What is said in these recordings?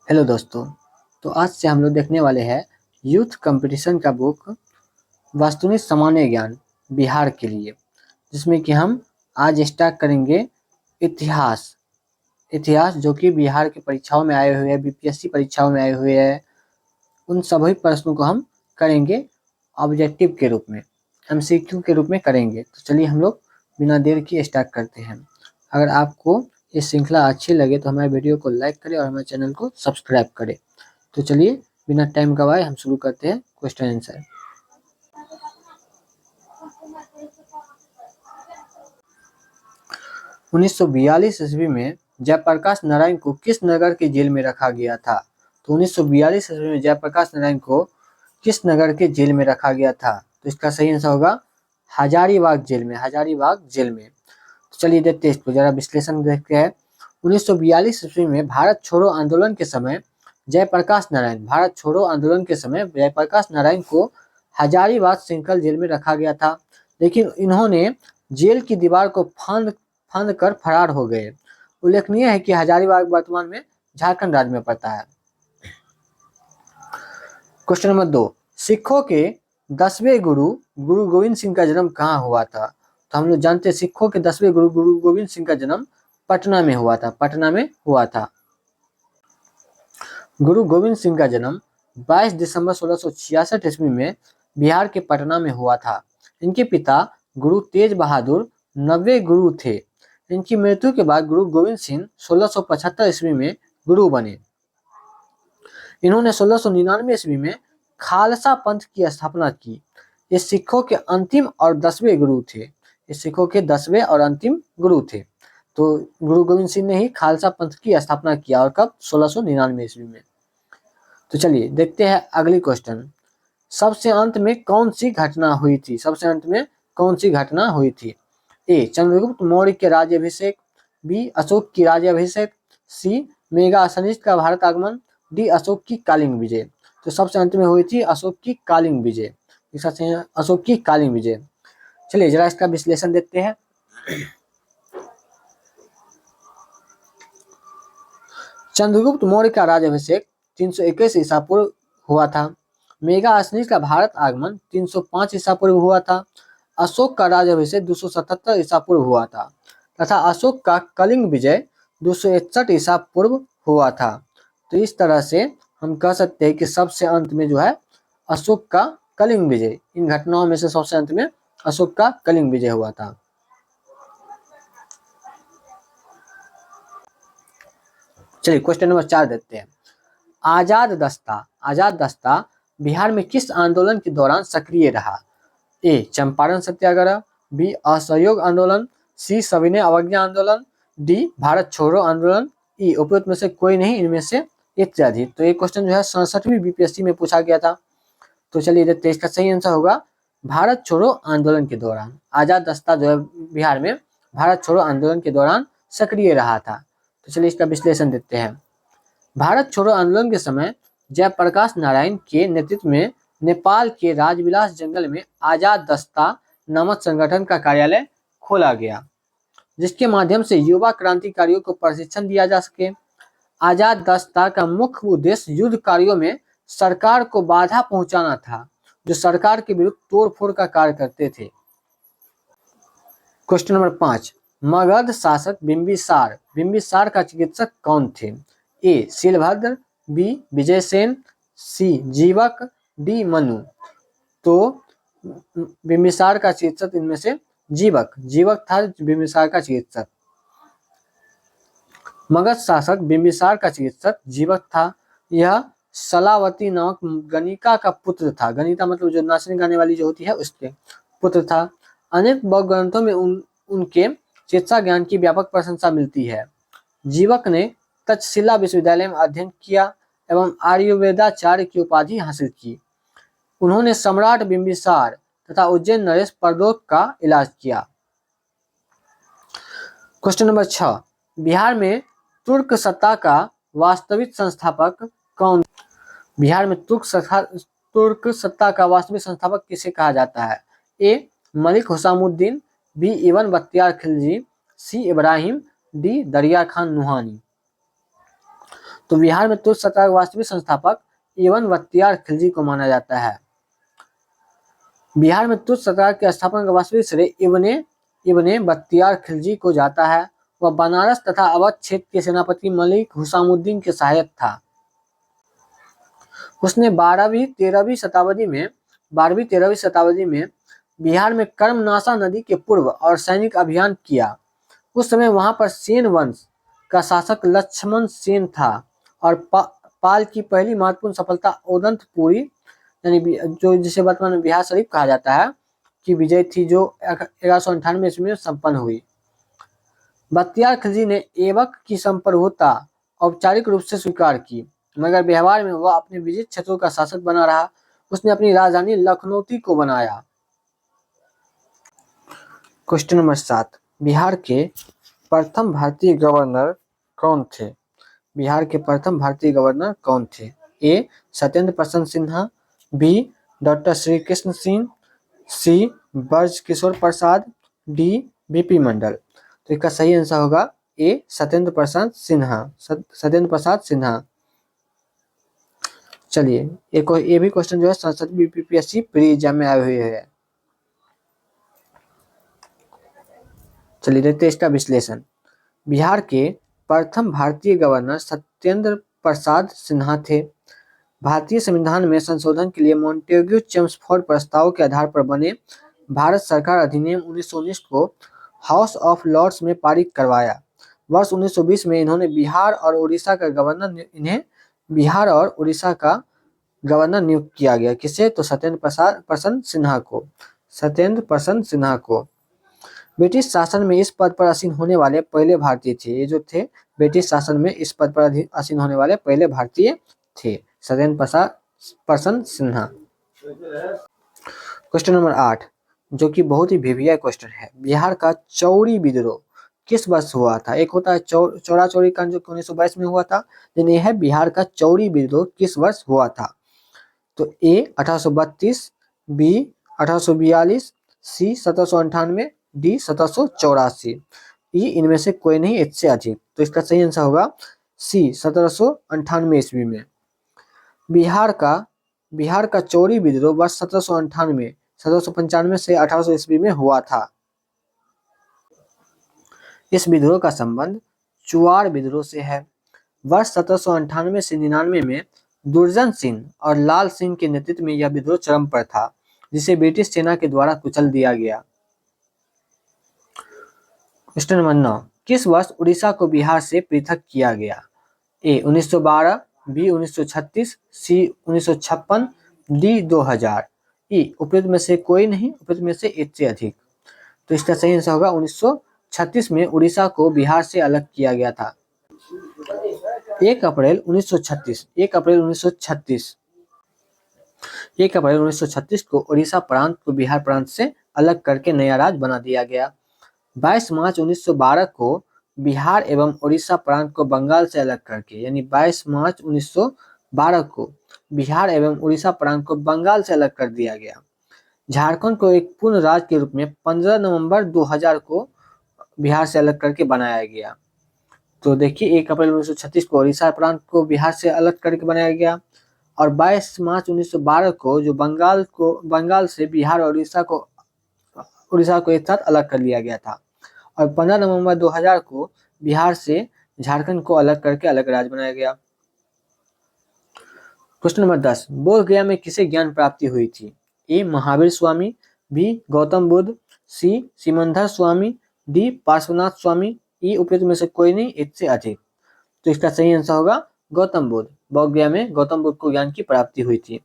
Hello दोस्तों। तो आज से हम लोग देखने वाले हैं यूथ कंपटीशन का बुक वास्तुनिक सामान्य ज्ञान बिहार के लिए, जिसमें कि हम आज स्टार्ट करेंगे इतिहास। इतिहास जो कि बिहार की परीक्षाओं में आए हुए हैं, बीपीएससी परीक्षाओं में आए हुए हैं, उन सभी प्रश्नों को हम करेंगे ऑब्जेक्टिव के रूप में, एमसीक्यू के रूप में करेंगे। तो चलिए हम लोग बिना देर किए स्टार्ट करते हैं। अगर आपको ये श्रृंखला अच्छी लगे तो हमारे वीडियो को लाइक करें और हमारे चैनल को सब्सक्राइब करें। तो चलिए बिना टाइम गवाए हम शुरू करते हैं क्वेश्चन आंसर। उन्नीस सौ 42 ईस्वी में जयप्रकाश नारायण को किस नगर की जेल में रखा गया था? तो 1942 ईस्वी में जयप्रकाश नारायण को किस नगर के जेल में रखा गया था? तो इसका सही आंसर होगा हजारीबाग जेल में। हजारीबाग जेल में। तो चलिए देखते हैं इसको जरा विश्लेषण देखते हैं। 1942 ईस्वी में भारत छोड़ो आंदोलन के समय जयप्रकाश नारायण को हजारीबाग सेंट्रल जेल में रखा गया था, लेकिन इन्होंने जेल की दीवार को फांद कर फरार हो गए। उल्लेखनीय है कि हजारीबाग वर्तमान में झारखंड राज्य में पड़ता है। क्वेश्चन नंबर 2, सिखों के 10वें गुरु गुरु गोविंद सिंह का जन्म कहाँ हुआ था? तो हम लोग जानते हैं सिखों के 10वें गुरु गुरु गोविंद सिंह का जन्म पटना में हुआ था। गुरु गोविंद सिंह का जन्म 22 दिसंबर 1666 ईस्वी में बिहार के पटना में हुआ था। इनके पिता गुरु तेज बहादुर 90वें गुरु थे। इनकी मृत्यु के बाद गुरु गोविंद सिंह 1675 ईस्वी में गुरु बने। इन्होंने 1699 ईस्वी में खालसा पंथ की स्थापना की। ये सिखों के अंतिम और 10वें गुरु थे। तो गुरु गोविंद सिंह ने ही खालसा पंथ की स्थापना किया, और कब? 1699 ईस्वी में। तो चलिए देखते हैं अगली क्वेश्चन। सबसे अंत में कौन सी घटना हुई थी? ए, चंद्रगुप्त मौर्य के राज्याभिषेक, बी, अशोक की राज्याभिषेक, सी, मेगा असनिष्ट का भारत आगमन, डी, अशोक की कालिंग विजय। तो सबसे अंत में हुई थी अशोक की कालिंग विजय। अशोक की कालिंग विजय। चलिए जरा इसका विश्लेषण देखते हैं। चंद्रगुप्त मौर्य का राज्याभिषेक 321 ईसा पूर्व हुआ था। मेगा असनिष्ट का भारत आगमन 305 ईसा पूर्व हुआ था। अशोक का राज्याभिषेक 277 ईसा पूर्व हुआ था तथा अशोक का कलिंग विजय 261 ईसा पूर्व हुआ था। तो इस तरह से हम कह सकते हैं कि सबसे अंत में जो है अशोक का कलिंग विजय, इन घटनाओं में से सबसे अंत में अशोक का कलिंग विजय हुआ था। चलिए क्वेश्चन नंबर 4 देखते हैं। आजाद दस्ता बिहार में किस आंदोलन के दौरान सक्रिय रहा? ए, चंपारण सत्याग्रह, बी, असहयोग आंदोलन, सी, सविनय अवज्ञा आंदोलन, डी, भारत छोड़ो आंदोलन, ई, उपरोक्त में से कोई नहीं, इनमें से इत्यादि। तो ये क्वेश्चन जो है 67वीं बीपीएससी में पूछा गया था। तो चलिए देखते हैं, इसका सही आंसर होगा भारत छोड़ो आंदोलन के दौरान। आजाद दस्ता जो है बिहार में भारत छोड़ो आंदोलन के दौरान सक्रिय रहा था। तो चलिए इसका विश्लेषण देखते हैं। भारत छोड़ो आंदोलन के समय जयप्रकाश नारायण के नेतृत्व में नेपाल के राजविलास जंगल में आजाद दस्ता नामक संगठन का कार्यालय खोला गया, जिसके माध्यम से युवा क्रांतिकारियों को प्रशिक्षण दिया जा सके। आजाद दस्ता का मुख्य उद्देश्य युद्ध कार्यों में सरकार को बाधा पहुंचाना था, जो सरकार के विरुद्ध तोड़फोड़ का कार्य करते थे। क्वेश्चन नंबर 5, मगध शासक बिंबिसार का चिकित्सक कौन थे? ए, शीलभद्र, बी, विजयसेन, सी, जीवक, डी, मनु। तो बिंबिसार का चिकित्सक इनमें से जीवक था बिंबिसार का चिकित्सक। मगध शासक बिंबिसार का चिकित्सक जीवक था। यह सलावती नामक गणिका का पुत्र था। गणिका मतलब जो नाचने गाने वाली जो होती है उसके पुत्र था। अनेक बौद्ध ग्रंथों में उनके चिकित्सा ज्ञान की व्यापक प्रशंसा मिलती है। जीवक ने तक्षशिला विश्वविद्यालय में अध्ययन किया एवं आयुर्वेदाचार्य की उपाधि हासिल की। उन्होंने सम्राट बिंबिसार तथा उज्जैन नरेश प्रदोष का इलाज किया। क्वेश्चन नंबर 6, बिहार में तुर्क सत्ता का वास्तविक संस्थापक कौन? बिहार में तुर्क सत्ता का वास्तविक संस्थापक किसे कहा जाता है? ए, मलिक हुसामुद्दीन, बी, इब्न बख्तियार खिलजी, सी, इब्राहिम, डी, दरिया खान नुहानी। तो बिहार में तुर्क सत्ता का वास्तविक संस्थापक इब्न बख्तियार खिलजी को माना जाता है। बिहार में तुर्क सत्ता के स्थापना का वास्तविक श्रेय इब्ने बख्तियार खिलजी को जाता है। वह बनारस तथा अवध क्षेत्र के सेनापति मलिक हुसामुद्दीन के सहायक था। उसने 12वीं-13वीं शताब्दी में बिहार में कर्मनाशा नदी के पूर्व और सैनिक अभियान किया। उस समय वहां पर सेन वंश का शासक लक्ष्मण सेन था और पाल की पहली महत्वपूर्ण सफलता ओदंतपुरी यानी जो जिसे वर्तमान में बिहार शरीफ कहा जाता है की विजय थी, जो 1198 ईस्वी में संपन्न हुई। बख्तियार खिलजी ने ऐबक की संप्रभुता औपचारिक रूप से स्वीकार की, मगर व्यवहार में वह अपने विजित क्षेत्रों का शासक बना रहा। उसने अपनी राजधानी लखनौती को बनाया। क्वेश्चन नंबर 7, बिहार के प्रथम भारतीय गवर्नर कौन थे? बिहार के प्रथम भारतीय गवर्नर कौन थे? ए सत्येंद्र प्रसन्न सिन्हा, बी डॉक्टर श्री कृष्ण सिंह, सी ब्रज किशोर प्रसाद, डी बीपी मंडल। तो इसका सही आंसर होगा ए सत्येंद्र प्रसाद सिन्हा। चलिए ये भी क्वेश्चन जो है संसद बीपीएससी प्री एग्जाम में आए हुए है। चलिए देखते हैं इसका विश्लेषण। बिहार के प्रथम भारतीय गवर्नर सत्येंद्र प्रसाद सिन्हा थे। भारतीय संविधान में संशोधन के लिए मॉन्टेग्यू चेम्सफोर्ड प्रस्ताव के आधार पर बने भारत सरकार अधिनियम 1919 को हाउस ऑफ लॉर्ड्स में पारित करवाया। वर्ष 1920 में इन्होंने बिहार और उड़ीसा का गवर्नर नियुक्त किया गया। किसे? तो सत्येंद्र प्रसन्न सिन्हा को। ब्रिटिश शासन में इस पद पर आसीन होने वाले पहले भारतीय थे। ये जो थे ब्रिटिश शासन में इस पद पर आसीन होने वाले पहले भारतीय थे, सत्येंद्र प्रसन्न सिन्हा। क्वेश्चन नंबर 8 जो कि बहुत ही भिविया क्वेश्चन है। बिहार का चौरी विद्रोह किस वर्ष हुआ था? एक होता है चौरा चौरी कांड जो 1922 में हुआ था, लेकिन यह है बिहार का चौरी विद्रोह किस वर्ष हुआ था? तो ए 1832, बी 1842, सी 1798, डी 1784। ई इनमें से कोई नहीं, इससे अधिक। तो इसका सही आंसर होगा सी 1798 ईस्वी में। बिहार का चौरी विद्रोह वर्ष 1795 से 1800 ईस्वी में हुआ था। इस विद्रोह का संबंध चुआड़ विद्रोह से है। वर्ष 1798 से 99 में दुर्जन सिंह और लाल सिंह के नेतृत्व में यह विद्रोह चरम पर था, जिसे ब्रिटिश सेना के द्वारा कुचल दिया गया। क्वेश्चन नंबर 9 किस वर्ष उड़ीसा को बिहार से पृथक किया गया? ए 1912, बी 1936, सी 1956, डी 2000। ई उपयुक्त में से कोई नहीं, उपयुक्त में से एक से अधिक। तो इसका सही आंसर होगा 1936 में उड़ीसा को बिहार से अलग किया गया था। 1 अप्रैल 1936 को उड़ीसा प्रांत को बिहार प्रांत से अलग करके नया राज्य बना दिया गया। 22 मार्च 1912 को बिहार एवं उड़ीसा प्रांत को बंगाल से अलग करके, यानी 22 मार्च 1912 को बिहार एवं उड़ीसा प्रांत को बंगाल से अलग कर दिया गया। झारखंड को एक पूर्ण राज्य के रूप में 15 नवंबर 2000 को बिहार से अलग करके बनाया गया। तो देखिए 1 अप्रैल 1936 को उड़ीसा प्रांत को बिहार से अलग करके बनाया गया और 22 मार्च 1912 को जो बंगाल से बिहार और उड़ीसा को एक साथ अलग कर लिया गया था और 15 नवंबर 2000 को बिहार से झारखंड को अलग करके अलग राज्य बनाया गया। क्वेश्चन नंबर 10 बोध गया में किसे ज्ञान प्राप्ति हुई थी? ए महावीर स्वामी, बी गौतम बुद्ध, सी सिमंदर स्वामी, डी पार्श्वनाथ स्वामी। ई उपयुक्त में से कोई नहीं, एक से अधिक। तो इसका सही आंसर होगा गौतम बुद्ध। बोध गया में गौतम बुद्ध को ज्ञान की प्राप्ति हुई थी।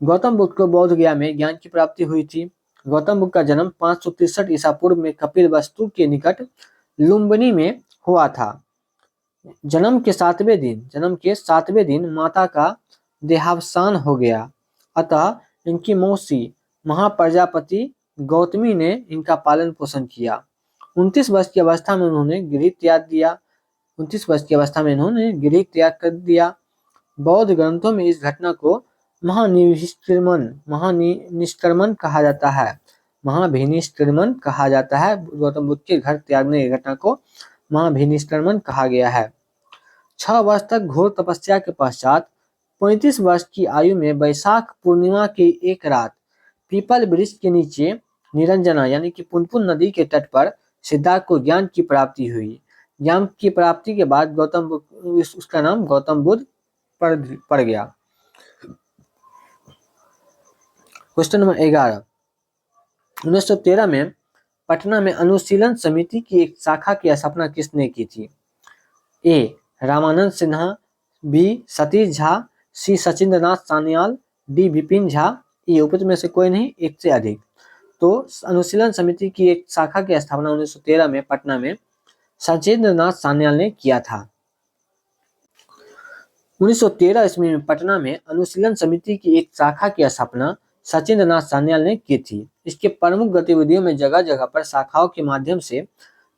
गौतम बुद्ध को बोध गया में ज्ञान की प्राप्ति हुई थी। गौतम बुद्ध का जन्म 563 ईसा पूर्व में कपिलवस्तु के निकट लुम्बिनी में हुआ था। जन्म के 7वें दिन माता का देहावसान हो गया, अतः इनकी मौसी महाप्रजापति गौतमी ने इनका पालन पोषण किया। 29 वर्ष की अवस्था में इन्होंने गृह त्याग कर दिया। बौद्ध ग्रंथों में इस घटना को महानिष्क्रमण कहा जाता है। गौतम बुद्ध के घर त्यागने की घटना को महाभिनिष्क्रमण कहा गया है। 6 वर्ष तक घोर तपस्या के पश्चात 35 वर्ष की आयु में वैशाख पूर्णिमा की एक रात पीपल वृक्ष के नीचे निरंजना यानी कि पुनपुन नदी के तट पर सिद्धार्थ को ज्ञान की प्राप्ति हुई। ज्ञान की प्राप्ति के बाद उसका नाम गौतम बुद्ध पड़ गया। क्वेश्चन नंबर 11, 1913 में पटना में अनुशीलन समिति की एक शाखा की स्थापना किसने की थी? ए रामानंद सिन्हा, बी सतीश झा, सी सचिंद्रनाथ सान्याल, डी विपिन झा, ये उपयुक्त में से कोई नहीं, एक से अधिक। तो अनुशीलन समिति की एक शाखा की स्थापना 1913 में पटना में सचिंद्रनाथ सान्याल ने किया था। 1913 ईस्वी में पटना में अनुशीलन समिति की एक शाखा की स्थापना सचिंद्रनाथ सान्याल ने की थी। इसके प्रमुख गतिविधियों में जगह जगह पर शाखाओं के माध्यम से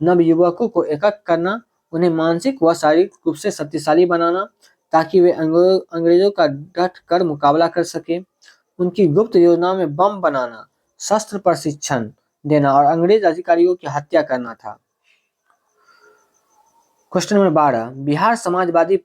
नवयुवकों को एकत्र करना, उन्हें मानसिक व शारीरिक रूप से शक्तिशाली बनाना ताकि वे अंग्रेजों का डट कर मुकाबला कर सके, उनकी गुप्त योजनाओं में बम बनाना, शस्त्र प्रशिक्षण देना और अंग्रेज अधिकारियों की हत्या करना था। Question number 12, Bihar Samajwadi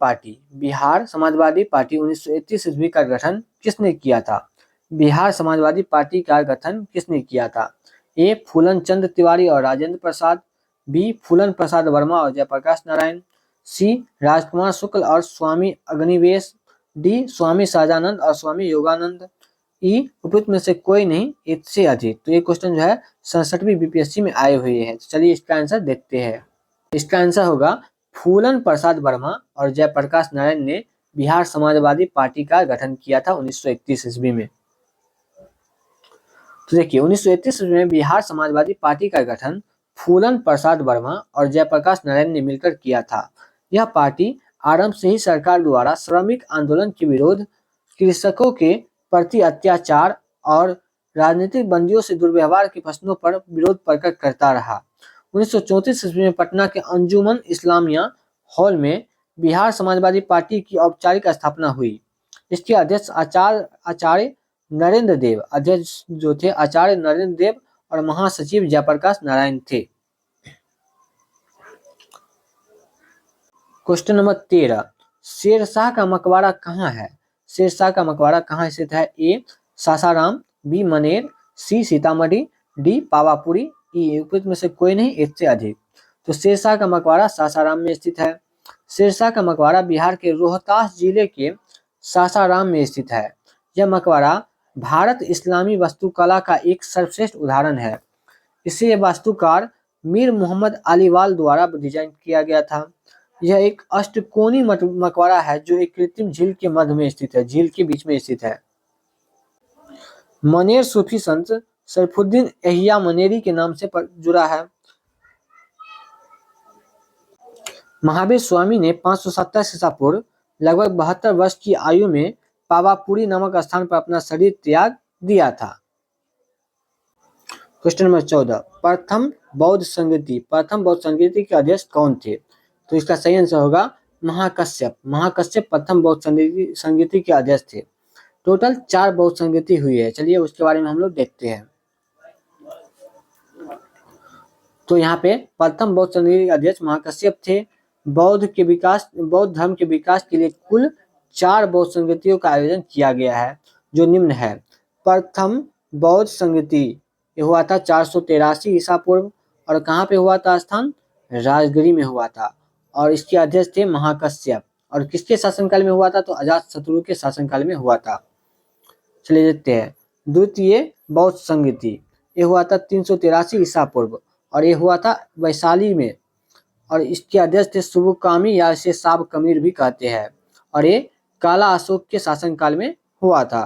party 1931 ईस्वी का गठन किसने किया था? बिहार समाजवादी पार्टी का गठन किसने किया था? ए फूलन चंद्र तिवारी और राजेंद्र प्रसाद, बी फूलन प्रसाद वर्मा और जयप्रकाश नारायण, सी राजकुमार शुक्ल और स्वामी अग्निवेश, डी स्वामी सहजानंद और स्वामी योगानंद, ई उपयुक्त में से कोई नहीं, एक से अधिक। तो ये क्वेश्चन जो है 67वीं बीपीएससी में आए हुए हैं। तो चलिए इसका आंसर देखते हैं। इसका आंसर होगा फूलन प्रसाद वर्मा और जयप्रकाश नारायण ने बिहार समाजवादी पार्टी का गठन किया था 1931 ईस्वी में। तो देखिए 1931 ईस्वी में बिहार समाजवादी पार्टी का गठन फूलन प्रसाद वर्मा और जयप्रकाश नारायण ने मिलकर किया था। यह पार्टी आरंभ से ही सरकार द्वारा श्रमिक आंदोलन के विरोध, कृषकों के प्रति अत्याचार और राजनीतिक बंदियों से दुर्व्यवहार के प्रश्नों पर विरोध प्रकट करता रहा। 1934 ईस्वी में पटना के अंजुमन इस्लामिया हॉल में बिहार समाजवादी पार्टी की औपचारिक स्थापना हुई। इसके अध्यक्ष आचार्य नरेंद्र देव, अध्यक्ष जो थे आचार्य नरेंद्र देव और महासचिव जयप्रकाश नारायण थे। क्वेश्चन नंबर 13, शेरशाह का मकबरा कहाँ है? शेरशाह का मकबरा कहाँ स्थित है? ए सासाराम, बी मनेर, सी सीतामढ़ी, डी पावापुरी, ई उपयुक्त में से कोई नहीं, एक से अधिक। तो शेरशाह का मकबरा सासाराम में स्थित है। शेरशाह का मकबरा बिहार के रोहतास जिले के सासाराम में स्थित है। यह मकबरा भारत इस्लामी वास्तुकला का एक सर्वश्रेष्ठ उदाहरण है। इसे वास्तुकार मीर मोहम्मद अलीवाल द्वारा डिजाइन किया गया था। यह एक अष्टकोणीय मकबरा है जो एक कृत्रिम झील के मध्य में स्थित है, झील के बीच में स्थित है। मनेर सूफी संत सरफुद्दीन एहिया मनेरी के नाम से जुड़ा है। महावीर स्वामी ने 527 ईसा पूर्व लगभग 72 वर्ष की आयु में पावापुरी नामक स्थान पर अपना शरीर त्याग दिया था। क्वेश्चन नंबर 14, प्रथम बौद्ध संगीति के अध्यक्ष कौन थे? तो इसका सही आंसर होगा महाकश्यप। महाकश्यप प्रथम बौद्ध संगीति के अध्यक्ष थे। टोटल 4 बौद्ध संगीति हुई है। चलिए उसके बारे में हम लोग देखते हैं। तो यहाँ पे प्रथम बौद्ध संगीति के अध्यक्ष महाकश्यप थे। बौद्ध धर्म के विकास के लिए कुल 4 बौद्ध संगीतियों का आयोजन किया गया है जो निम्न है। प्रथम बौद्ध संगीति ये हुआ था 483 ईसा पूर्व और कहाँ पे हुआ था स्थान? राजगिरी में हुआ था और इसके अध्यक्ष थे महाकश्यप। और किसके शासनकाल में हुआ था? तो अजातशत्रु के शासनकाल में हुआ था। चलिए देखते हैं। द्वितीय बौद्ध संगीति ये हुआ था 383 ईसा पूर्व और ये हुआ था वैशाली में और इसके अध्यक्ष थे सुबुकामी या इसे साब कमीर भी कहते हैं और ये काला अशोक के शासनकाल में हुआ था।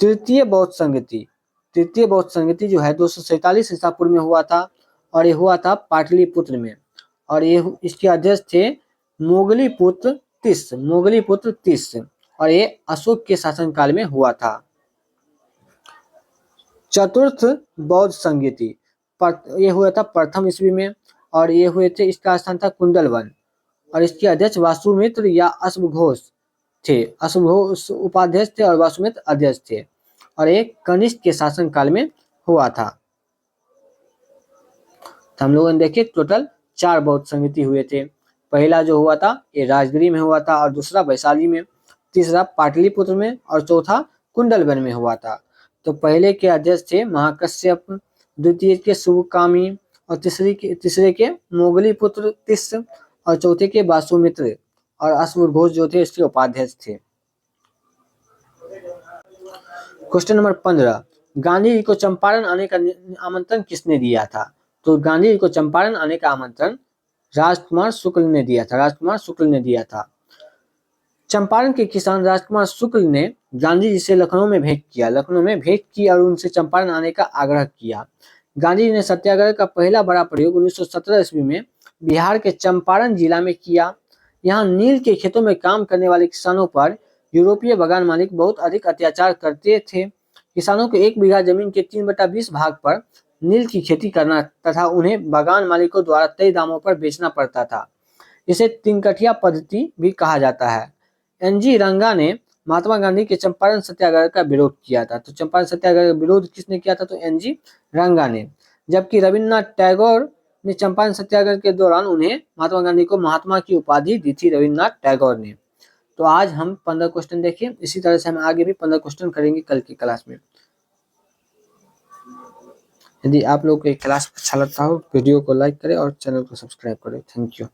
तृतीय बौद्ध संगीति जो है 247 ईसा पूर्व में हुआ था और ये हुआ था पाटलिपुत्र में और ये इसके अध्यक्ष थे मोगलीपुत्र तिस और ये अशोक के शासनकाल में हुआ था। चतुर्थ बौद्ध संगीति ये हुआ था प्रथम ईस्वी में और ये हुए थे, इसका स्थान था कुंडलवन और इसके अध्यक्ष वासुमित्र या अश्वघोष थे। अश्वघोष उपाध्यक्ष थे और वासुमित्र अध्यक्ष थे और एक कनिष्क के शासनकाल में हुआ था। तो हम लोगों ने देखे टोटल 4 बौद्ध संगीति हुए थे। पहला जो हुआ था ये राजगिरी में हुआ था, और दूसरा वैशाली में, तीसरा पाटलिपुत्र में, और चौथा कुंडलवन में हुआ था। तो पहले के अध्यक्ष थे महाकश्यप, द्वितीय के शुभकामी, और तीसरे के मोगली पुत्र तिस्स, और चौथे के वासुमित्र, और अश्वघोष जो थे इसके उपाध्यक्ष थे। क्वेश्चन नंबर 15, गांधी जी को चंपारण आने का आमंत्रण किसने दिया था? तो गांधी जी को चंपारण आने का आमंत्रण राजकुमार शुक्ल ने दिया था, राजकुमार शुक्ल ने दिया था। चंपारण के किसान राजकुमार शुक्ल ने गांधी जी से लखनऊ में भेंट किया, लखनऊ में भेंट की और उनसे चंपारण आने का आग्रह किया। गांधी जी ने सत्याग्रह का पहला बड़ा प्रयोग 1917 ईस्वी में बिहार के चंपारण जिला में किया। यहाँ नील के खेतों में काम करने वाले किसानों पर यूरोपीय बागान मालिक बहुत अधिक अत्याचार करते थे। किसानों को 1 बीघा जमीन के 3/20 भाग पर नील की खेती करना तथा उन्हें बागान मालिकों द्वारा तय दामों पर बेचना पड़ता था। इसे तिनकठिया पद्धति भी कहा जाता है। एनजी रंगा ने महात्मा गांधी के चंपारण सत्याग्रह का विरोध किया था। तो चंपारण सत्याग्रह का विरोध किसने किया था? तो एनजी रंगा ने। जबकि रविन्द्रनाथ टैगोर ने चंपारण सत्याग्रह के दौरान उन्हें महात्मा गांधी को महात्मा की उपाधि दी थी, रविन्द्रनाथ टैगोर ने। तो आज हम 15 क्वेश्चन देखे, इसी तरह से हम आगे भी 15 क्वेश्चन करेंगे कल की क्लास में। यदि आप लोग को क्लास अच्छा लगता हो वीडियो को लाइक करें और चैनल को सब्सक्राइब करें। Thank you.